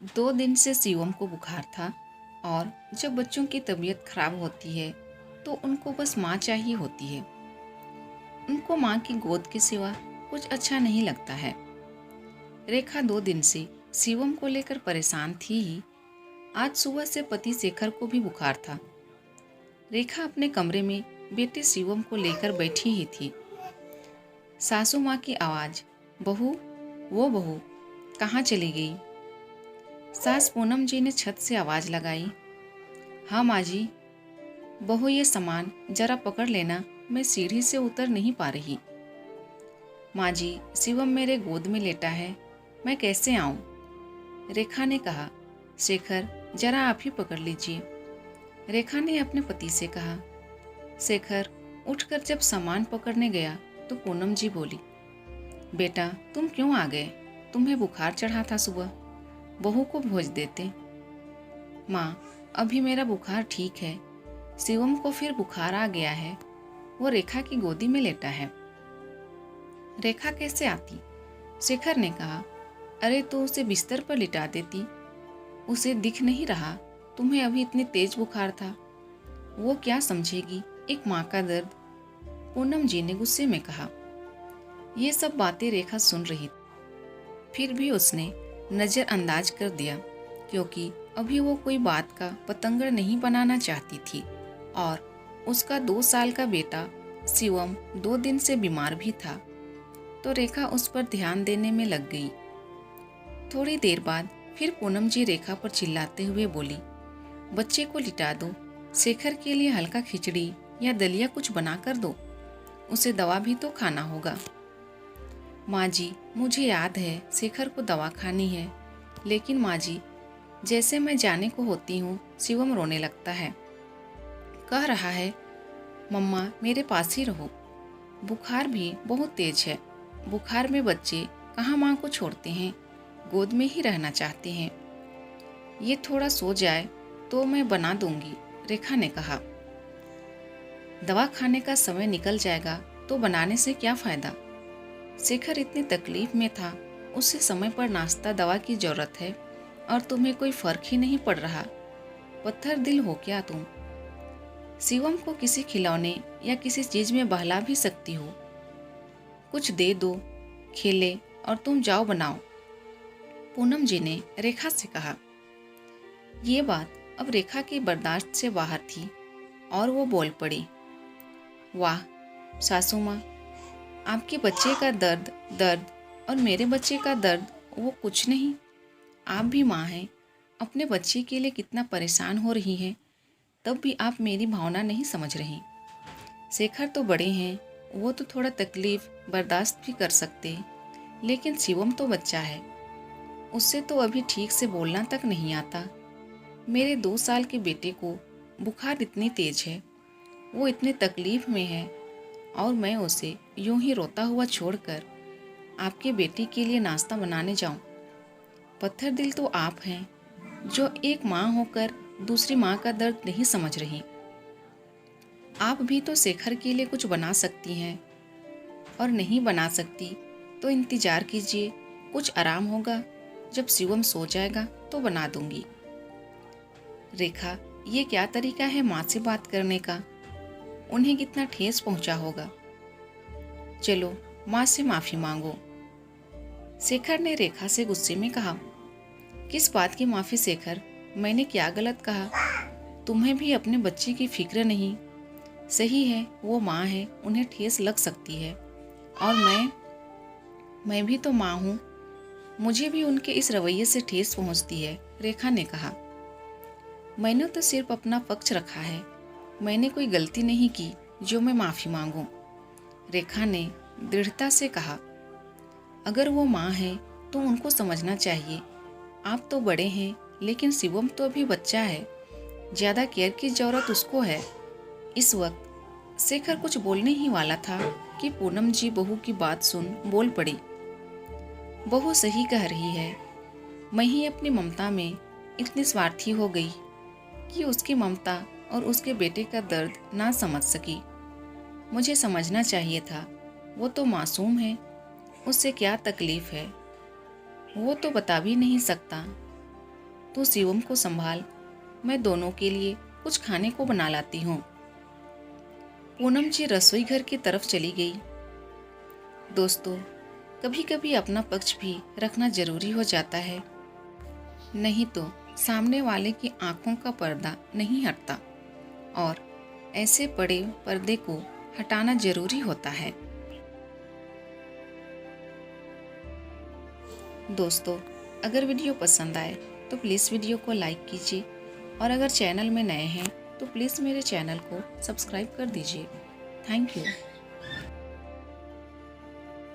2 दिन से शिवम को बुखार था और जब बच्चों की तबीयत खराब होती है तो उनको बस माँ चाहिए होती है। उनको माँ की गोद के सिवा कुछ अच्छा नहीं लगता है। रेखा 2 दिन से शिवम को लेकर परेशान थी ही। आज सुबह से पति शेखर को भी बुखार था। रेखा अपने कमरे में बेटे शिवम को लेकर बैठी ही थी। सासू माँ की आवाज़, बहू, वो बहू कहाँ चली गई? सास पूनम जी ने छत से आवाज़ लगाई, हाँ माँ जी। बहू ये सामान जरा पकड़ लेना, मैं सीढ़ी से उतर नहीं पा रही। माँ जी, शिवम मेरे गोद में लेटा है, मैं कैसे आऊँ? रेखा ने कहा, शेखर जरा आप ही पकड़ लीजिए। रेखा ने अपने पति से कहा। शेखर उठकर जब सामान पकड़ने गया तो पूनम जी बोली, बेटा तुम क्यों आ गए? तुम्हें बुखार चढ़ा था सुबह, बहू को भोज देते। माँ, अभी मेरा बुखार ठीक है। शिवम को फिर बुखार आ गया है, वो रेखा की गोदी में लेटा है। रेखा कैसे आती? शेखर ने कहा, अरे तो उसे बिस्तर पर लिटा देती, उसे दिख नहीं रहा तुम्हें अभी इतनी तेज बुखार था। वो क्या समझेगी एक माँ का दर्द? पूनम जी ने गुस्से में कहा। ये सब बातें रेखा सुन रही थी, फिर भी उसने नज़रअंदाज कर दिया, क्योंकि अभी वो कोई बात का पतंगड़ नहीं बनाना चाहती थी और उसका 2 साल का बेटा शिवम 2 दिन से बीमार भी था, तो रेखा उस पर ध्यान देने में लग गई। थोड़ी देर बाद फिर पूनम जी रेखा पर चिल्लाते हुए बोली, बच्चे को लिटा दो, शेखर के लिए हल्का खिचड़ी या दलिया कुछ बना कर दो, उसे दवा भी तो खाना होगा। माँ जी, मुझे याद है शेखर को दवा खानी है, लेकिन माँ जी जैसे मैं जाने को होती हूँ शिवम रोने लगता है, कह रहा है मम्मा मेरे पास ही रहो। बुखार भी बहुत तेज है, बुखार में बच्चे कहाँ माँ को छोड़ते हैं, गोद में ही रहना चाहते हैं। ये थोड़ा सो जाए तो मैं बना दूंगी, रेखा ने कहा। दवा खाने का समय निकल जाएगा तो बनाने से क्या फ़ायदा? शेखर इतनी तकलीफ में था, उसे समय पर नाश्ता दवा की ज़रूरत है और तुम्हें कोई फ़र्क ही नहीं पड़ रहा। पत्थर दिल हो क्या तुम? शिवम को किसी खिलौने या किसी चीज़ में बहला भी सकती हो, कुछ दे दो, खेले और तुम जाओ बनाओ। पूनम जी ने रेखा से कहा। ये बात अब रेखा की बर्दाश्त से बाहर थी और वो बोल पड़ी, वाह सासू माँ, आपके बच्चे का दर्द दर्द और मेरे बच्चे का दर्द वो कुछ नहीं। आप भी माँ हैं, अपने बच्चे के लिए कितना परेशान हो रही हैं, तब भी आप मेरी भावना नहीं समझ रही। शेखर तो बड़े हैं, वो तो थोड़ा तकलीफ बर्दाश्त भी कर सकते, लेकिन शिवम तो बच्चा है, उससे तो अभी ठीक से बोलना तक नहीं आता। मेरे 2 साल के बेटे को बुखार इतनी तेज है, वो इतने तकलीफ में है और मैं उसे यूं ही रोता हुआ छोड़कर आपके बेटे के लिए नाश्ता बनाने जाऊं? पत्थर दिल तो आप हैं, जो एक माँ होकर दूसरी माँ का दर्द नहीं समझ रही। आप भी तो शेखर के लिए कुछ बना सकती हैं, और नहीं बना सकती तो इंतजार कीजिए, कुछ आराम होगा, जब शिवम सो जाएगा तो बना दूंगी। रेखा, ये क्या तरीका है माँ से बात करने का? उन्हें कितना ठेस पहुंचा होगा। चलो माँ से माफ़ी मांगो। शेखर ने रेखा से गुस्से में कहा। किस बात की माफ़ी शेखर, मैंने क्या गलत कहा? तुम्हें भी अपने बच्चे की फिक्र नहीं? सही है वो माँ है, उन्हें ठेस लग सकती है, और मैं भी तो माँ हूँ, मुझे भी उनके इस रवैये से ठेस पहुँचती है, रेखा ने कहा। मैंने तो सिर्फ अपना पक्ष रखा है, मैंने कोई गलती नहीं की जो मैं माफ़ी मांगूं, रेखा ने दृढ़ता से कहा। अगर वो माँ है तो उनको समझना चाहिए, आप तो बड़े हैं लेकिन शिवम तो अभी बच्चा है, ज़्यादा केयर की ज़रूरत उसको है। इस वक्त शेखर कुछ बोलने ही वाला था कि पूनम जी बहू की बात सुन बोल पड़ी। बहू सही कह रही है, मैं ही अपनी ममता में इतनी स्वार्थी हो गई कि उसकी ममता और उसके बेटे का दर्द ना समझ सकी। मुझे समझना चाहिए था, वो तो मासूम है, उससे क्या तकलीफ है, वो तो बता भी नहीं सकता। तू शिवम को संभाल, मैं दोनों के लिए कुछ खाने को बना लाती हूँ। पूनम जी रसोई घर की तरफ चली गई। दोस्तों, कभी कभी अपना पक्ष भी रखना जरूरी हो जाता है, नहीं तो सामने वाले की आंखों का पर्दा नहीं हटता और ऐसे पड़े पर्दे को हटाना जरूरी होता है। दोस्तों, अगर वीडियो पसंद आए तो प्लीज़ वीडियो को लाइक कीजिए और अगर चैनल में नए हैं तो प्लीज़ मेरे चैनल को सब्सक्राइब कर दीजिए। Thank you.